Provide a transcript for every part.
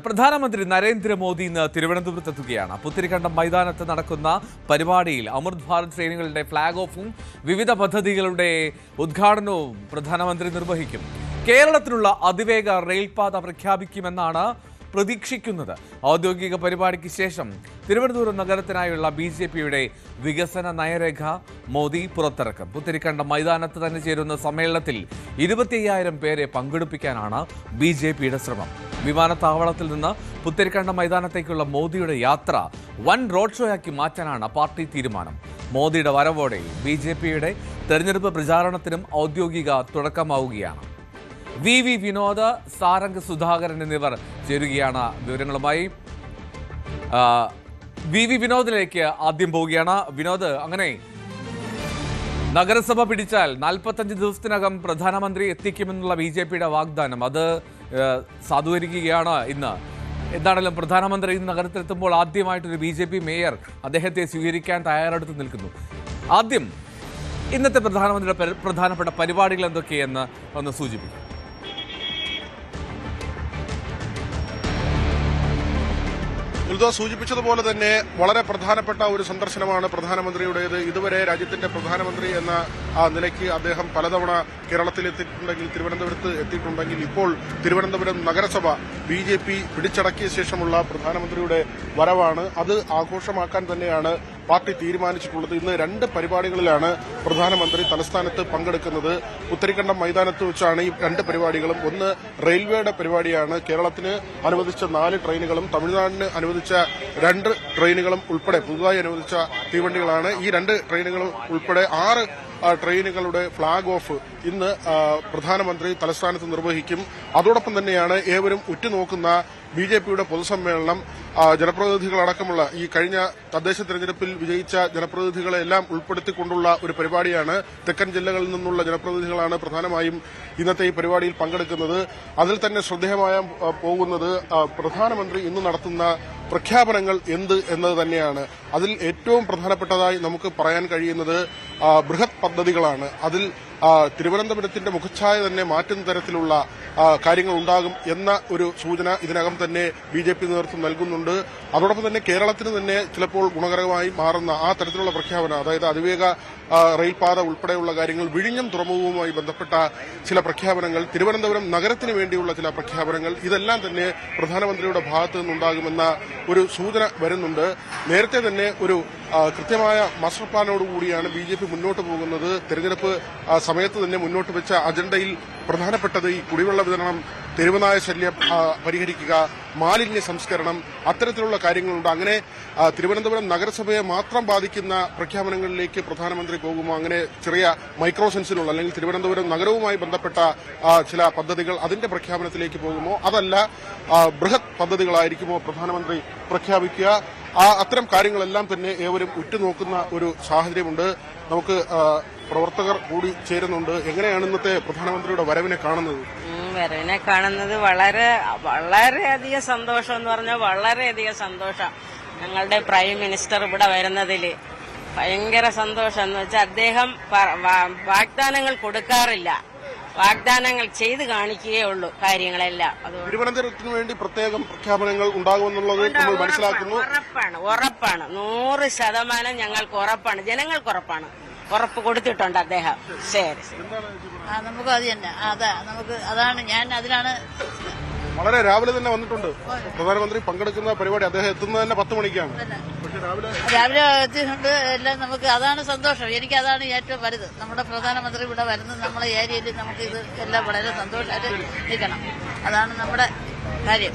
പ്രധാനമന്ത്രി നരേന്ദ്രമോദി ഇന്ന് തിരുവനന്തപുരത്തെത്തുകയാണ്. പുത്തരിക്കണ്ടം മൈതാനത്ത് നടക്കുന്ന പരിപാടിയിൽ അമൃത് ഭാരത് ട്രെയിനുകളുടെ ഫ്ളാഗ് ഓഫും വിവിധ പദ്ധതികളുടെ ഉദ്ഘാടനവും പ്രധാനമന്ത്രി നിർവഹിക്കും. കേരളത്തിലുള്ള അതിവേഗ റെയിൽപാത പ്രഖ്യാപിക്കുമെന്നാണ് പ്രതീക്ഷിക്കുന്നത്. ഔദ്യോഗിക പരിപാടിക്ക് ശേഷം തിരുവനന്തപുരം നഗരത്തിനായുള്ള BJPയുടെ വികസന നയരേഖ മോദി പുറത്തിറക്കും. പുത്തരിക്കണ്ടം മൈതാനത്ത് തന്നെ ചേരുന്ന സമ്മേളനത്തിൽ 25,000 പേരെ പങ്കെടുപ്പിക്കാനാണ് BJPയുടെ ശ്രമം. വിമാനത്താവളത്തിൽ നിന്ന് പുത്തരിക്കണ്ടം മൈതാനത്തേക്കുള്ള മോദിയുടെ യാത്ര വൻ റോഡ് ഷോയാക്കി മാറ്റാനാണ് പാർട്ടി തീരുമാനം. മോദിയുടെ വരവോടെ BJPയുടെ തെരഞ്ഞെടുപ്പ് പ്രചാരണത്തിനും ഔദ്യോഗിക തുടക്കമാവുകയാണ്. VV വിനോദ്, സാരംഗ് സുധാകരൻ എന്നിവർ ചേരുകയാണ്. വിവരങ്ങളുമായി VV വിനോദിലേക്ക് ആദ്യം പോവുകയാണ്. വിനോദ്, അങ്ങനെ നഗരസഭ പിടിച്ചാൽ 45 ദിവസത്തിനകം പ്രധാനമന്ത്രി എത്തിക്കുമെന്നുള്ള BJPയുടെ വാഗ്ദാനം അത് സാധൂകരിക്കുകയാണ് ഇന്ന്. എന്താണെങ്കിലും പ്രധാനമന്ത്രി ഇന്ന് നഗരത്തിലെത്തുമ്പോൾ ആദ്യമായിട്ടൊരു BJP മേയർ അദ്ദേഹത്തെ സ്വീകരിക്കാൻ തയ്യാറെടുത്ത് നിൽക്കുന്നു. ആദ്യം ഇന്നത്തെ പ്രധാനമന്ത്രിയുടെ പ്രധാനപ്പെട്ട പരിപാടികൾ എന്തൊക്കെയെന്ന് ഒന്ന് സൂചിപ്പിക്കും. സൂചിപ്പിച്ചതുപോലെ തന്നെ വളരെ പ്രധാനപ്പെട്ട ഒരു സന്ദർശനമാണ് പ്രധാനമന്ത്രിയുടേത്. ഇതുവരെ രാജ്യത്തിന്റെ പ്രധാനമന്ത്രി എന്ന നിലയ്ക്ക് അദ്ദേഹം പലതവണ കേരളത്തിൽ എത്തിയിട്ടുണ്ടെങ്കിൽ, തിരുവനന്തപുരത്ത് എത്തിയിട്ടുണ്ടെങ്കിൽ, ഇപ്പോൾ തിരുവനന്തപുരം നഗരസഭ BJP പിടിച്ചടക്കിയ ശേഷമുള്ള പ്രധാനമന്ത്രിയുടെ വരവാണ്. അത് ആഘോഷമാക്കാൻ തന്നെയാണ് പാർട്ടി തീരുമാനിച്ചിട്ടുള്ളത്. ഇന്ന് 2 പരിപാടികളിലാണ് പ്രധാനമന്ത്രി തലസ്ഥാനത്ത് പങ്കെടുക്കുന്നത്. പുത്തരിക്കണ്ടം മൈതാനത്ത് വെച്ചാണ് ഈ 2 പരിപാടികളും. ഒന്ന് റെയിൽവേയുടെ പരിപാടിയാണ്. കേരളത്തിന് അനുവദിച്ച 4 ട്രെയിനുകളും തമിഴ്നാടിന് അനുവദിച്ച 2 ട്രെയിനുകളും ഉൾപ്പെടെ പുതുതായി അനുവദിച്ച തീവണ്ടികളാണ്. ഈ 2 ട്രെയിനുകളും ഉൾപ്പെടെ 6 ട്രെയിനുകളുടെ ഫ്ളാഗ് ഓഫ് ഇന്ന് പ്രധാനമന്ത്രി തലസ്ഥാനത്ത് നിർവഹിക്കും. അതോടൊപ്പം തന്നെയാണ് ഏവരും ഉറ്റുനോക്കുന്ന BJPയുടെ പൊതുസമ്മേളനം. ജനപ്രതിനിധികളടക്കമുള്ള ഈ കഴിഞ്ഞ തദ്ദേശ തെരഞ്ഞെടുപ്പിൽ വിജയിച്ച ജനപ്രതിനിധികളെല്ലാം ഉൾപ്പെടുത്തിക്കൊണ്ടുള്ള ഒരു പരിപാടിയാണ്. തെക്കൻ ജില്ലകളിൽ നിന്നുള്ള ജനപ്രതിനിധികളാണ് പ്രധാനമായും ഇന്നത്തെ ഈ പരിപാടിയിൽ പങ്കെടുക്കുന്നത്. അതിൽ തന്നെ ശ്രദ്ധേയമായ പോകുന്നത് പ്രധാനമന്ത്രി ഇന്ന് നടത്തുന്ന പ്രഖ്യാപനങ്ങൾ എന്ത് എന്നത് തന്നെയാണ്. അതിൽ ഏറ്റവും പ്രധാനപ്പെട്ടതായി നമുക്ക് പറയാൻ കഴിയുന്നത് ബൃഹത് പദ്ധതികളാണ്. അതിൽ തിരുവനന്തപുരത്തിന്റെ മുഖച്ഛായ തന്നെ മാറ്റുന്ന തരത്തിലുള്ള കാര്യങ്ങൾ ഉണ്ടാകും എന്ന ഒരു സൂചന ഇതിനകം തന്നെ BJP നേതൃത്വം നൽകുന്നുണ്ട്. അതോടൊപ്പം തന്നെ കേരളത്തിന് തന്നെ ചിലപ്പോൾ ഗുണകരമായി മാറുന്ന ആ തരത്തിലുള്ള പ്രഖ്യാപനം, അതായത് അതിവേഗ റെയിൽപാത ഉൾപ്പെടെയുള്ള കാര്യങ്ങൾ, വിഴിഞ്ഞം തുറമുഖവുമായി ബന്ധപ്പെട്ട ചില പ്രഖ്യാപനങ്ങൾ, തിരുവനന്തപുരം നഗരത്തിന് വേണ്ടിയുള്ള ചില പ്രഖ്യാപനങ്ങൾ, ഇതെല്ലാം തന്നെ പ്രധാനമന്ത്രിയുടെ ഭാഗത്തു നിന്നുണ്ടാകുമെന്ന ഒരു സൂചന വരുന്നുണ്ട്. നേരത്തെ തന്നെ ഒരു കൃത്യമായ മാസ്റ്റർ പ്ലാനോടുകൂടിയാണ് BJP മുന്നോട്ട് പോകുന്നത്. തെരഞ്ഞെടുപ്പ് സമയത്ത് തന്നെ മുന്നോട്ട് വെച്ച അജണ്ടയിൽ പ്രധാനപ്പെട്ടത് ഈ കുടിവെള്ള വിതരണം, തെരുവുനായ ശല്യം പരിഹരിക്കുക, മാലിന്യ സംസ്കരണം, അത്തരത്തിലുള്ള കാര്യങ്ങളുണ്ട്. അങ്ങനെ തിരുവനന്തപുരം നഗരസഭയെ മാത്രം ബാധിക്കുന്ന പ്രഖ്യാപനങ്ങളിലേക്ക് പ്രധാനമന്ത്രി പോകുമോ? അങ്ങനെ ചെറിയ മൈക്രോ സെൻസിലുള്ള അല്ലെങ്കിൽ തിരുവനന്തപുരം നഗരവുമായി ബന്ധപ്പെട്ട ചില പദ്ധതികൾ, അതിന്റെ പ്രഖ്യാപനത്തിലേക്ക് പോകുമോ? അതല്ല ബൃഹത് പദ്ധതികളായിരിക്കുമോ പ്രധാനമന്ത്രി പ്രഖ്യാപിക്കുക? അത്തരം കാര്യങ്ങളെല്ലാം തന്നെ ഏവരും ഉറ്റുനോക്കുന്ന ഒരു സാഹചര്യമുണ്ട്. നമുക്ക് പ്രവർത്തകർ കൂടി ചേരുന്നുണ്ട്. എങ്ങനെയാണ് ഇന്നത്തെ പ്രധാനമന്ത്രിയുടെ വരവിനെ കാണുന്നത്? വരവിനെ കാണുന്നത് വളരെയധികം സന്തോഷം എന്ന് പറഞ്ഞാൽ വളരെയധികം സന്തോഷം. ഞങ്ങളുടെ പ്രൈം മിനിസ്റ്റർ ഇവിടെ വരുന്നതില് ഭയങ്കര സന്തോഷം എന്ന് വെച്ചാൽ അദ്ദേഹം വാഗ്ദാനങ്ങൾ കൊടുക്കാറില്ല, വാഗ്ദാനങ്ങൾ ചെയ്ത് കാണിക്കുകയേ ഉള്ളൂ കാര്യങ്ങളെല്ലാം. തിരുവനന്തപുരത്തിന് വേണ്ടി പ്രത്യേകം പ്രഖ്യാപനങ്ങൾ ഉണ്ടാകുമെന്നുള്ളത് നമ്മൾ മനസ്സിലാക്കുന്നു. ഉറപ്പാണ് 100% ഞങ്ങൾക്ക് ഉറപ്പാണ്, ജനങ്ങൾക്ക് ഉറപ്പാണ്. ഉറപ്പ് കൊടുത്തിട്ടുണ്ട് അദ്ദേഹം. ശരി, നമുക്ക് അത് തന്നെ അതാണ് ഞാൻ അതിലാണ്. വളരെ രാവിലെ തന്നെ വന്നിട്ടുണ്ട് പ്രധാനമന്ത്രി പങ്കെടുക്കുന്ന പരിപാടി. അദ്ദേഹം എത്തുന്നത് തന്നെ 10 മണിക്കാണ്. രാവിലെ എത്തിയിട്ടുണ്ട്. എല്ലാം നമുക്ക് അതാണ് സന്തോഷം. എനിക്ക് അതാണ് ഏറ്റവും വലുത്. നമ്മുടെ പ്രധാനമന്ത്രി ഇവിടെ വരുന്നത് നമ്മളെ ഏരിയയിൽ നമുക്ക് ഇത് എല്ലാം വളരെ സന്തോഷമായിട്ട് നിൽക്കണം. അതാണ് നമ്മുടെ കാര്യം.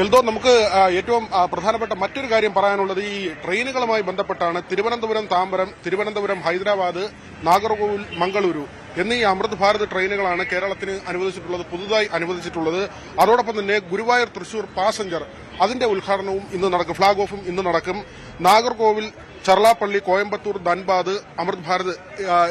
എൽദോ, നമുക്ക് ഏറ്റവും പ്രധാനപ്പെട്ട മറ്റൊരു കാര്യം പറയാനുള്ളത് ഈ ട്രെയിനുകളുമായി ബന്ധപ്പെട്ടാണ്. തിരുവനന്തപുരം താമ്പരം, തിരുവനന്തപുരം ഹൈദരാബാദ്, നാഗർകോവിൽ മംഗളൂരു എന്നീ അമൃത് ഭാരത് ട്രെയിനുകളാണ് കേരളത്തിന് അനുവദിച്ചിട്ടുള്ളത്, പുതുതായി അനുവദിച്ചിട്ടുള്ളത്. അതോടൊപ്പം തന്നെ ഗുരുവായൂർ തൃശൂർ പാസഞ്ചർ, അതിന്റെ ഉദ്ഘാടനവും ഇന്ന് നടക്കും, ഫ്ളാഗ് ഓഫും ഇന്ന് നടക്കും. നാഗർകോവിൽ, ചർലാപ്പള്ളി, കോയമ്പത്തൂർ, ധൻബാദ് അമൃത് ഭാരത്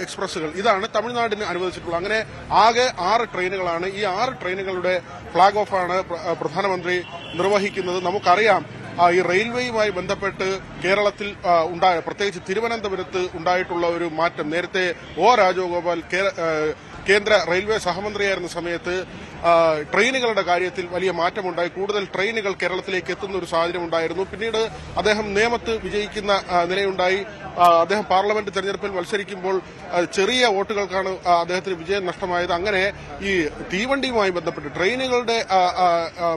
എക്സ്പ്രസുകൾ, ഇതാണ് തമിഴ്നാടിന് അനുവദിച്ചിട്ടുള്ളത്. അങ്ങനെ ആകെ 6 ട്രെയിനുകളാണ്. ഈ 6 ട്രെയിനുകളുടെ ഫ്ളാഗ് ഓഫാണ് പ്രധാനമന്ത്രി നിർവഹിക്കുന്നത്. നമുക്കറിയാം ഈ റെയിൽവേയുമായി ബന്ധപ്പെട്ട് കേരളത്തിൽ പ്രത്യേകിച്ച് തിരുവനന്തപുരത്ത് ഉണ്ടായിട്ടുള്ള ഒരു മാറ്റം. നേരത്തെ ഒ രാജഗോപാൽ കേന്ദ്ര റെയിൽവേ സഹമന്ത്രിയായിരുന്ന സമയത്ത് ട്രെയിനുകളുടെ കാര്യത്തിൽ വലിയ മാറ്റമുണ്ടായി. കൂടുതൽ ട്രെയിനുകൾ കേരളത്തിലേക്ക് എത്തുന്ന ഒരു സാഹചര്യം ഉണ്ടായിരുന്നു. പിന്നീട് അദ്ദേഹം നേമത്ത് വിജയിക്കുന്ന നിലയുണ്ടായി. അദ്ദേഹം പാർലമെന്റ് തെരഞ്ഞെടുപ്പിൽ മത്സരിക്കുമ്പോൾ ചെറിയ വോട്ടുകൾക്കാണ് അദ്ദേഹത്തിന് വിജയം നഷ്ടമായത്. അങ്ങനെ ഈ തീവണ്ടിയുമായി ബന്ധപ്പെട്ട് ട്രെയിനുകളുടെ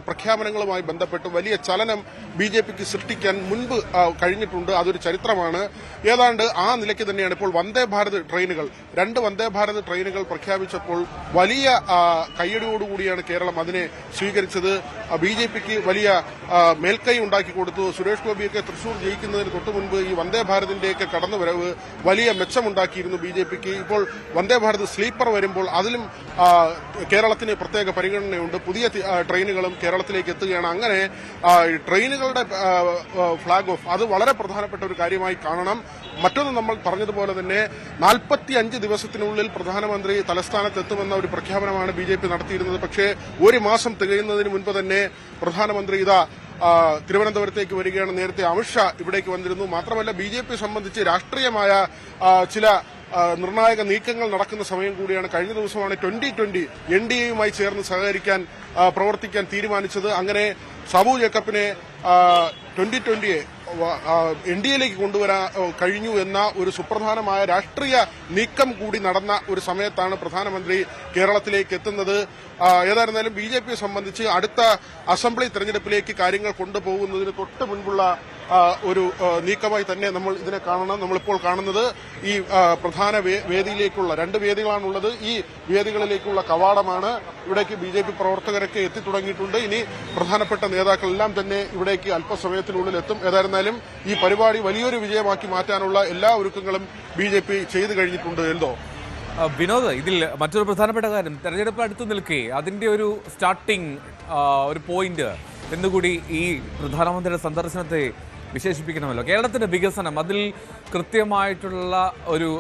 പ്രഖ്യാപനങ്ങളുമായി ബന്ധപ്പെട്ട് വലിയ ചലനം ബിജെപിക്ക് സൃഷ്ടിക്കാൻ മുൻപ് കഴിഞ്ഞിട്ടുണ്ട്. അതൊരു ചരിത്രമാണ്. ഏതാണ്ട് ആ നിലയ്ക്ക് തന്നെയാണ് ഇപ്പോൾ വന്ദേ ഭാരത് ട്രെയിനുകൾ 2 വന്ദേ ഭാരത് ട്രെയിനുകൾ പ്രഖ്യാപിച്ചപ്പോൾ വലിയ കയ്യടിയോടുകൂടിയാണ് കേരളം അതിനെ സ്വീകരിച്ചത്. ബിജെപിക്ക് വലിയ മേൽക്കൈ ഉണ്ടാക്കി കൊടുത്തു. സുരേഷ് ഗോപിയൊക്കെ തൃശൂർ ജയിക്കുന്നതിന് തൊട്ടു മുൻപ് ഈ വന്ദേ ഭാരതിന്റെയൊക്കെ കടന്നുവരവ് വലിയ മെച്ചമുണ്ടാക്കിയിരുന്നു ബിജെപിക്ക്. ഇപ്പോൾ വന്ദേ ഭാരത് സ്ലീപ്പർ വരുമ്പോൾ അതിലും കേരളത്തിന് പ്രത്യേക പരിഗണനയുണ്ട്. പുതിയ ട്രെയിനുകളും കേരളത്തിലേക്ക് എത്തുകയാണ്. അങ്ങനെ ട്രെയിനുകളുടെ ഫ്ളാഗ് ഓഫ് അത് വളരെ പ്രധാനപ്പെട്ട ഒരു കാര്യമായി കാണണം. മറ്റൊന്ന് നമ്മൾ പറഞ്ഞതുപോലെ തന്നെ 45 ദിവസത്തിനുള്ളിൽ പ്രധാനമന്ത്രി തലസ്ഥാനത്ത് എത്തുമെന്ന ഒരു പ്രഖ്യാപനമാണ് ബിജെപി നടത്തിയിരുന്നത്. പക്ഷേ ഒരു മാസം തികയുന്നതിന് മുൻപ് തന്നെ പ്രധാനമന്ത്രി തിരുവനന്തപുരത്തേക്ക് വരികയാണ്. നേരത്തെ അമിത്ഷാ ഇവിടേക്ക് വന്നിരുന്നു. മാത്രമല്ല ബിജെപി സംബന്ധിച്ച് രാഷ്ട്രീയമായ ചില നിർണായക നീക്കങ്ങൾ നടക്കുന്ന സമയം കൂടിയാണ്. കഴിഞ്ഞ ദിവസമാണ് 2020 NDAയുമായി ചേർന്ന് സഹകരിക്കാൻ പ്രവർത്തിക്കാൻ തീരുമാനിച്ചത്. അങ്ങനെ സാബു ജേക്കബിനെ 2020 NDAയിലേക്ക് കൊണ്ടുവരാൻ കഴിഞ്ഞു എന്ന ഒരു സുപ്രധാനമായ രാഷ്ട്രീയ നീക്കം കൂടി നടന്ന ഒരു സമയത്താണ് പ്രധാനമന്ത്രി കേരളത്തിലേക്ക് എത്തുന്നത്. ഏതായിരുന്നാലും ബിജെപിയെ സംബന്ധിച്ച് അടുത്ത അസംബ്ലി തെരഞ്ഞെടുപ്പിലേക്ക് കാര്യങ്ങൾ കൊണ്ടുപോകുന്നതിന് തൊട്ട് മുൻപുള്ള ഒരു നീക്കമായി തന്നെ നമ്മൾ ഇതിനെ കാണണം. നമ്മളിപ്പോൾ കാണുന്നത് ഈ പ്രധാന വേദിയിലേക്കുള്ള 2 വേദികളാണുള്ളത്. ഈ വേദികളിലേക്കുള്ള കവാടമാണ്. ഇവിടേക്ക് ബിജെപി പ്രവർത്തകരൊക്കെ എത്തിത്തുടങ്ങിയിട്ടുണ്ട്. ഇനി പ്രധാനപ്പെട്ട നേതാക്കളെല്ലാം തന്നെ ഇവിടേക്ക് അല്പസമയത്തിനുള്ളിൽ എത്തും. ഏതായിരുന്നാലും ഈ പരിപാടി വലിയൊരു വിജയമാക്കി മാറ്റാനുള്ള എല്ലാ ഒരുക്കങ്ങളും ബിജെപി ചെയ്തു കഴിഞ്ഞിട്ടുണ്ട്. എന്തോ വിനോദ്, ഇതിൽ മറ്റൊരു പ്രധാനപ്പെട്ട കാര്യം, തെരഞ്ഞെടുപ്പ് അടുത്ത് നിൽക്കെ അതിന്റെ ഒരു സ്റ്റാർട്ടിംഗ് ഒരു പോയിന്റ് എന്നുകൂടി ഈ പ്രധാനമന്ത്രിയുടെ സന്ദർശനത്തെ വിശേഷിപ്പിക്കണമല്ലോ. കേരളത്തിന്റെ വികസനം, അതിൽ കൃത്യമായിട്ടുള്ള ഒരു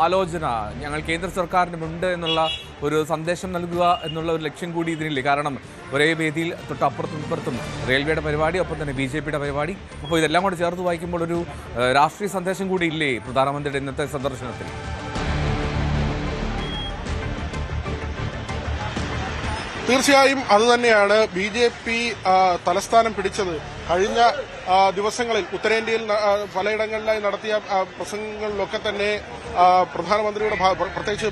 ആലോചന ഞങ്ങൾ കേന്ദ്ര സർക്കാരിനുമുണ്ട് എന്നുള്ള ഒരു സന്ദേശം നൽകുക എന്നുള്ള ഒരു ലക്ഷ്യം കൂടി ഇതിനില്ലേ? കാരണം ഒരേ വേദിയിൽ തൊട്ടപ്പുറത്തും ഇപ്പുറത്തും റെയിൽവേയുടെ പരിപാടി, ഒപ്പം തന്നെ ബിജെപിയുടെ പരിപാടി. അപ്പോൾ ഇതെല്ലാം കൂടെ ചേർത്ത് വായിക്കുമ്പോൾ ഒരു രാഷ്ട്രീയ സന്ദേശം കൂടി ഇല്ലേ പ്രധാനമന്ത്രിയുടെ ഇന്നത്തെ സന്ദർശനത്തിൽ? തീർച്ചയായും അതുതന്നെയാണ്. ബിജെപി തലസ്ഥാനം പിടിച്ചത് കഴിഞ്ഞ ദിവസങ്ങളിൽ ഉത്തരേന്ത്യയിൽ പലയിടങ്ങളിലായി നടത്തിയ പ്രസംഗങ്ങളിലൊക്കെ തന്നെ പ്രധാനമന്ത്രിയുടെ പ്രത്യേകിച്ച്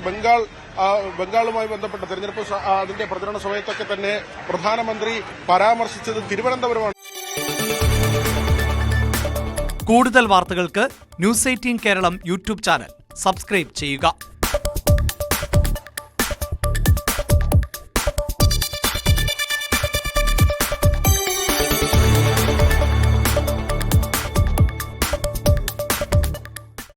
ബംഗാളുമായി ബന്ധപ്പെട്ട തെരഞ്ഞെടുപ്പ് അതിന്റെ പ്രചരണ സമയത്തൊക്കെ തന്നെ പ്രധാനമന്ത്രി പരാമർശിച്ചത് തിരുവനന്തപുരമാണ്. കൂടുതൽ വാർത്തകൾക്ക് News 18 Keralam YouTube channel subscribe ചെയ്യുക.